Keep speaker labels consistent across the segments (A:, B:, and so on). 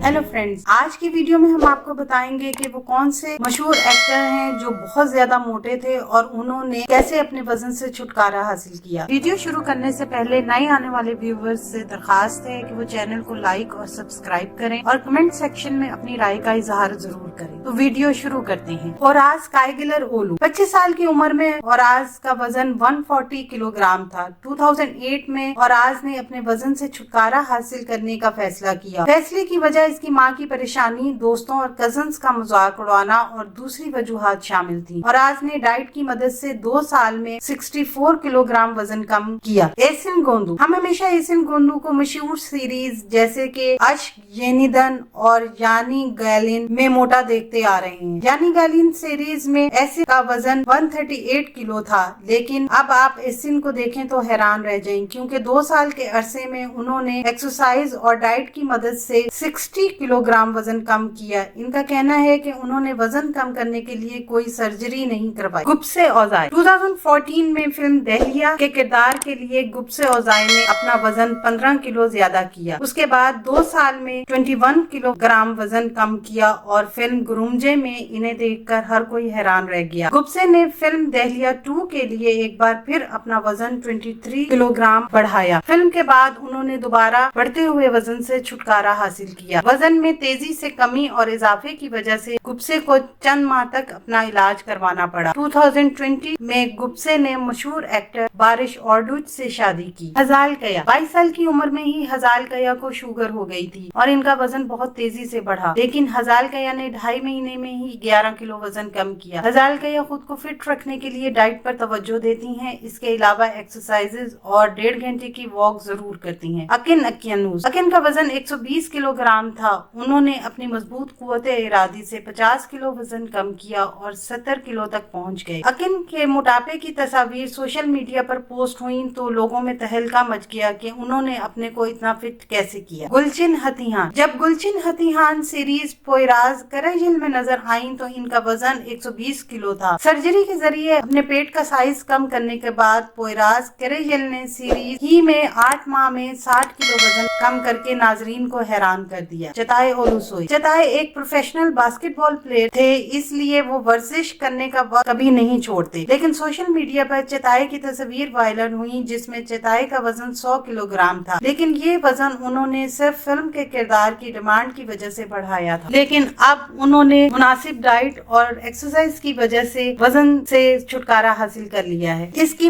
A: Hello friends, आज की video में हम आपको बताएंगे कि वो कौन से मशहूर एक्टर हैं जो बहुत ज्यादा मोटे थे और उन्होंने कैसे अपने वजन से छुटकारा हासिल किया। वीडियो शुरू करने से पहले नए आने वाले व्यूवर्स से दरखास्त है कि वो चैनल को लाइक और सब्सक्राइब करें और कमेंट सेक्शन में अपनी राय का इजहार जरूर करें। तो वीडियो शुरू करते हैं। फौराज कायगिलर ओलू 25 साल की उम्र में फौराज का वजन 140 किलोग्राम था। 2008 में फौराज ने अपने वजन से छुटकारा हासिल करने का फैसला किया। फैसले की वजह इसकी मां की परेशानी, दोस्तों और कजन्स का मजाक उड़ाना और दूसरी वजूहात शामिल थी। फौराज ने डाइट की मदद से 2 साल में 64 किलोग्राम वजन कम किया। एसिन गोंदू, हम हमेशा एसिन गोंदू को मशहूर सीरीज जैसे कि अश्क, येनिदन और यानी गैलिन में मोटा देखते आ रहे हैं। यानी गैलिन सीरीज में एसिन का वजन 138 किलो था, लेकिन अब आप एसिन को देखें तो हैरान रह जाएं, क्योंकि 2 साल के अरसे में उन्होंने एक्सरसाइज और डाइट की मदद से 60 किलोग्राम वजन कम किया। इनका कहना है कि उन्होंने वजन कम करने के लिए कोई सर्जरी नहीं करवाई। गुप्से औजाई 2014 में फिल्म दहलिया के किरदार के लिए गुप्से औजाई ने अपना वजन 15 किलो ज्यादा किया। उसके बाद 2 साल में 21 किलोग्राम वजन कम किया और फिल्म गुरुमजे में इन्हें देखकर हर कोई हैरान रह गया। गुप्से ने फिल्म दहलिया 2 के लिए एक बार फिर अपना वजन 23 किलोग्राम बढ़ाया। फिल्म के बाद उन्होंने दोबारा बढ़ते हुए वजन से छुटकारा हासिल किया। वजन में तेजी से कमी और इजाफे की वजह से गुप्से को चंद माह तक अपना इलाज करवाना पड़ा। 2020 में गुप्से ने मशहूर एक्टर बारिश ऑर्डुच से शादी की। हजाल कया 22 साल की उम्र में ही हजाल कया को शुगर हो गई थी और इनका वजन बहुत तेजी से बढ़ा, लेकिन हजाल कया ने 2.5 महीने में ही 11 किलो वजन कम किया। हजाल कया खुद को फिट रखने के लिए डाइट पर तवज्जो देती हैं। इसके अलावा एक्सरसाइजेज और 1.5 घंटे की वॉक जरूर करती हैं। अकिन अकियानूस, अकिन का वजन 120 किलोग्राम था। उन्होंने अपनी मजबूत कुव्वत इरादी से 50 किलो वजन कम किया और 70 किलो तक पहुंच गए। अकिन के मोटापे की तस्वीर सोशल मीडिया पर पोस्ट हुई तो लोगों में तहलका मच गया कि उन्होंने अपने को इतना फिट कैसे किया। गुलचिन हथीहान, जब गुलचिन हथीहान सीरीज पोयराज करैजिल में नजर आई तो इनका वजन 120 किलो था। सर्जरी के जरिए अपने पेट का साइज कम करने के बाद पोयराज करैजिल ने सीरीज ही में 8 माह में 60 किलो वजन कम करके नाजरीन को हैरान कर दिया। चताए ओलुसोई, चताए एक प्रोफेशनल बास्केटबॉल प्लेयर थे, इसलिए वो वर्जिश करने का वक्त कभी नहीं छोड़ते, लेकिन सोशल मीडिया पर चताए की तस्वीर वायरल हुई जिसमें चताए का वजन 100 किलोग्राम था, लेकिन ये वजन उन्होंने सिर्फ फिल्म के किरदार की डिमांड की वजह से बढ़ाया था। लेकिन अब उन्होंने मुनासिब डाइट और एक्सरसाइज की वजह से वजन से छुटकारा हासिल कर लिया है। इसकी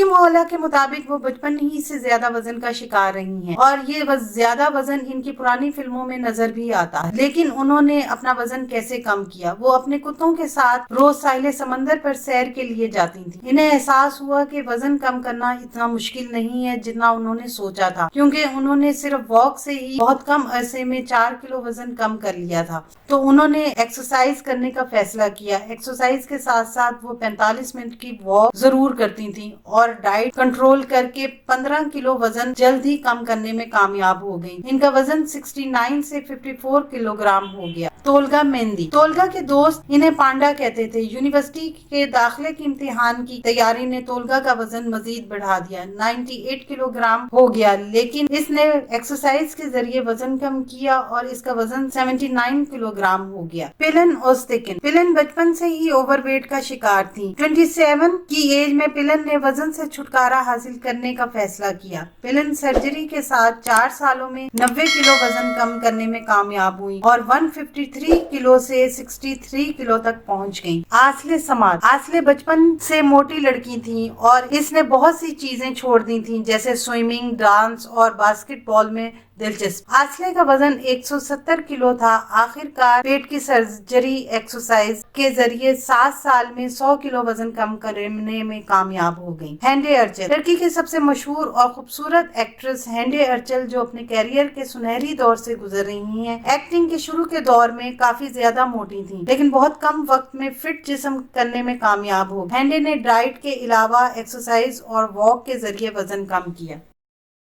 A: मौला के मुताबिक वो बचपन ही से ज्यादा वजन का शिकार रही हैं और ये ज्यादा वजन इनकी पुरानी फिल्मों में नजर भी आता है। लेकिन उन्होंने अपना वजन कैसे कम किया? वो अपने कुत्तों के साथ रोज साहिल समंदर पर सैर के लिए जाती थी। इन्हें एहसास हुआ कि वजन कम करना इतना मुश्किल नहीं है जितना उन्होंने सोचा था, क्योंकि उन्होंने सिर्फ वॉक से ही बहुत कम अरसे में 4 किलो वजन कम कर लिया था। तो उन्होंने एक्सरसाइज करने का फैसला किया। एक्सरसाइज के साथ साथ वो 45 मिनट की वॉक जरूर करती थी और डाइट कंट्रोल करके 15 किलो वजन जल्द ही कम करने में कामयाब हो गई। इनका वजन 69 से 54 किलोग्राम हो गया। तोलगा मेहंदी, तोलगा के दोस्त इन्हें पांडा कहते थे। यूनिवर्सिटी के दाखिले के इम्तिहान की तैयारी ने तोलगा का वजन मजीद बढ़ा दिया, 98 किलोग्राम हो गया, लेकिन इसने एक्सरसाइज के जरिए वजन कम किया और इसका वजन 79 किलोग्राम हो गया। पिलन ओस्टेकिन, पिलन बचपन से ही ओवरवेट का शिकार थी। 27 की एज में पिलन ने वजन से छुटकारा हासिल करने का फैसला किया। पिलन सर्जरी के साथ 4 सालों में 90 किलो वजन कम करने में कामयाब हुई और 153 किलो से 63 किलो तक पहुंच गई। आसले समाद, आसले बचपन से मोटी लड़की थी और इसने बहुत सी चीजें छोड़ दी थी, जैसे स्विमिंग, डांस और बास्केटबॉल में दिलचस्प। आसले का वजन 170 किलो था। आखिरकार पेट की सर्जरी एक्सरसाइज के जरिए 7 साल में 100 किलो वजन कम करने में कामयाब हो गई। हैंडे अर्चल, टर्की की सबसे मशहूर और खूबसूरत एक्ट्रेस हैंडे अर्चल, जो अपने कैरियर के सुनहरी दौर से गुजर रही हैं। एक्टिंग के शुरू के दौर में काफी ज्यादा मोटी थी, लेकिन बहुत कम वक्त में फिट जिस्म करने में कामयाब हो गई। हैंडे ने डाइट के अलावा एक्सरसाइज और वॉक के जरिए वजन कम किया।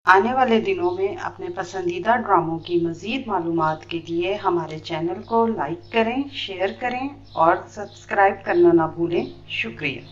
A: आने वाले दिनों में अपने पसंदीदा ड्रामों की मज़ीद मालूमात के लिए हमारे चैनल को लाइक करें, शेयर करें और सब्सक्राइब करना ना भूलें। शुक्रिया।